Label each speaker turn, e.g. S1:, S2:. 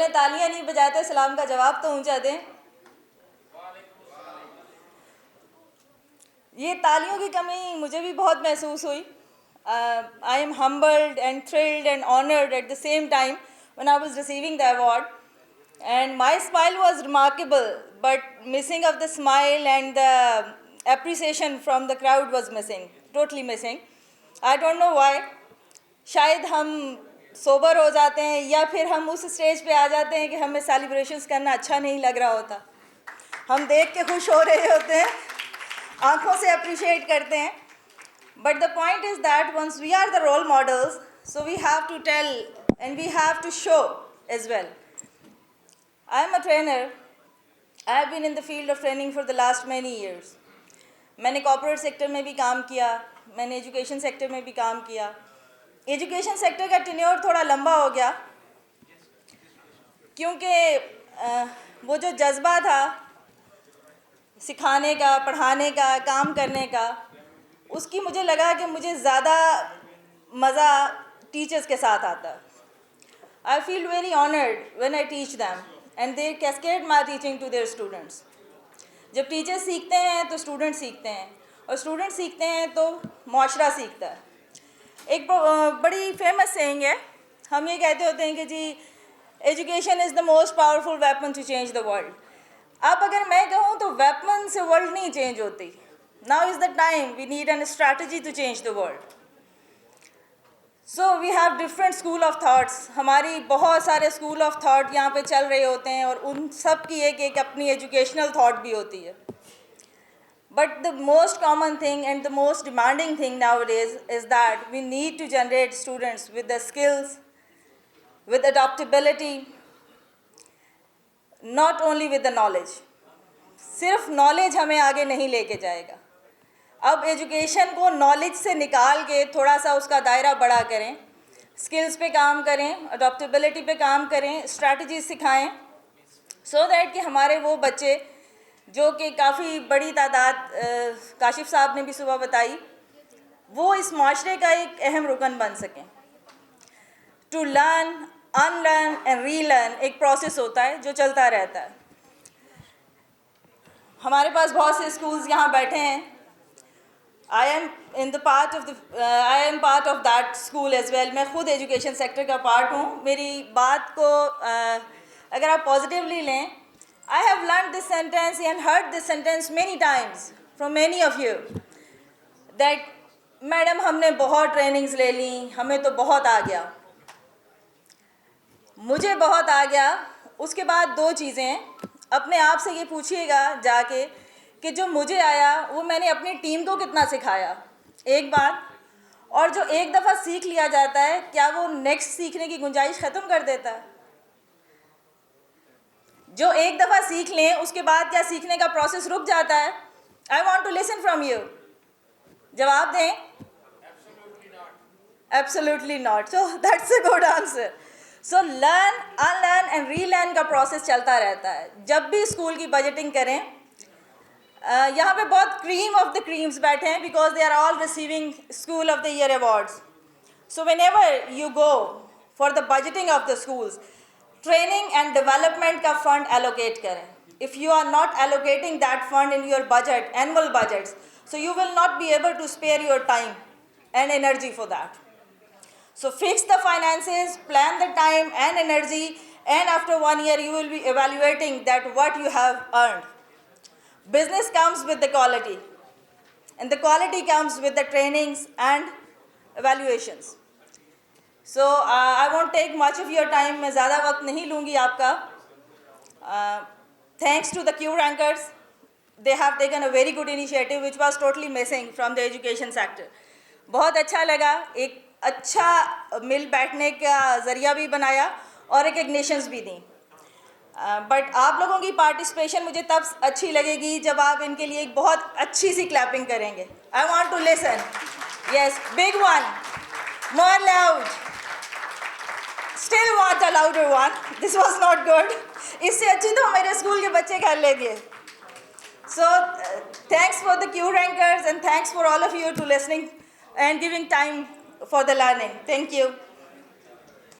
S1: पहले तालियां नहीं बजाते, सलाम का जवाब तो ऊंचा दें। ये तालियों की कमी मुझे भी बहुत महसूस हुई। I am humbled and thrilled and honored at the same time when I was receiving the award. And my smile was remarkable, but missing of the smile and the appreciation from the crowd was missing, totally missing. I don't know why. शायद हम sober हो जाते हैं या फिर हम उस stage पे आ जाते हैं कि हमें सेलिब्रेशंस करना अच्छा नहीं लग रहा होता। हम देख के खुश हो रहे होते हैं, आंखों से अप्रिशिएट करते हैं। But the point is that once we are the role models, so we have to tell and we have to show as well. I am a trainer. I have been in the field of training for the last many years. मैंने corporate sector में भी काम किया, मैंने education sector में भी काम किया। एजुकेशन सेक्टर का टेन्योर थोड़ा लंबा हो गया क्योंकि वो जो जज्बा था सिखाने का, पढ़ाने का, काम करने का, उसकी मुझे लगा कि मुझे ज़्यादा मज़ा टीचर्स के साथ आता। I feel very honoured when I teach them and they cascade my teaching to their students. जब टीचर्स सीखते हैं तो स्टूडेंट सीखते हैं, और स्टूडेंट सीखते हैं तो माशरा सीखता है। एक बड़ी फेमस सेइंग है, हम ये कहते होते हैं कि जी education is the most powerful weapon to change the world. अब अगर मैं कहूँ तो वेपन से वर्ल्ड नहीं चेंज होती। Now is the time we need an strategy to change the world. So we have different school of thoughts. हमारी बहुत सारे स्कूल ऑफ थाट यहाँ पे चल रहे होते हैं और उन सब की एक अपनी एजुकेशनल थाट भी होती है। But the most common thing and the most demanding thing nowadays is that we need to generate students with the skills, with adaptability, not only with the knowledge. सिर्फ नॉलेज हमें आगे नहीं लेके जाएगा। अब एजुकेशन को नॉलेज से निकाल के थोड़ा सा उसका दायरा बड़ा करें, स्किल्स पे काम करें, अडॉप्टेबिलिटी पे काम करें, स्ट्रैटेजी सिखाएं, सो दैट कि हमारे वो बच्चे जो कि काफ़ी बड़ी तादाद काशिफ साहब ने भी सुबह बताई, वो इस माशरे का एक अहम रुकन बन सकें। To learn, unlearn and relearn एक प्रोसेस होता है जो चलता रहता है। हमारे पास बहुत से स्कूल्स यहाँ बैठे हैं। I am part of that school as well. मैं खुद एजुकेशन सेक्टर का पार्ट हूँ। मेरी बात को अगर आप पॉजिटिवली लें, I have learned this sentence and heard this sentence many times from many of you that madam हमने बहुत ट्रेनिंग्स ले ली, हमें तो बहुत आ गया। मुझे बहुत आ गया, उसके बाद दो चीज़ें अपने आप से ये पूछिएगा जाके कि जो मुझे आया वो मैंने अपनी टीम को कितना सिखाया, एक बात। और जो एक दफ़ा सीख लिया जाता है, क्या वो नेक्स्ट सीखने की गुंजाइश ख़त्म कर देता है? जो एक दफ़ा सीख लें उसके बाद क्या सीखने का प्रोसेस रुक जाता है? I want to listen from you. जवाब दें। Absolutely not. So that's a good answer. So learn, unlearn and relearn का प्रोसेस चलता रहता है। जब भी स्कूल की बजटिंग करें, यहाँ पे बहुत क्रीम ऑफ द क्रीम्स बैठे हैं because they are all receiving school of the year awards. So whenever you go for the budgeting of the schools, training and development का फंड एलोकेट करें। If you are not allocating that fund in your budget, annual budgets, so you will not be able to spare your time and energy for that. So fix the finances, plan the time and energy, and after 1 year you will be evaluating that what you have earned. Business comes with the quality, and the quality comes with the trainings and evaluations. So I won't take much of your time. मैं ज़्यादा वक्त नहीं लूँगी आपका. Thanks to the Q Rankers, they have taken a very good initiative which was totally missing from the education sector. बहुत अच्छा लगा, एक अच्छा मिल बैठने का ज़रिया भी बनाया और रिकग्निशंस भी दी। बट आप लोगों की पार्टिसिपेशन मुझे तब अच्छी लगेगी जब आप इनके लिए एक बहुत अच्छी सी क्लैपिंग करेंगे। I want to listen. Yes, big one, more loud, still want a louder one. This was not good. इससे अच्छी तो मेरे स्कूल के बच्चे कर लेंगे। So thanks for the Q Rankers and thanks for all of you to listening and giving time for the learning. Thank you.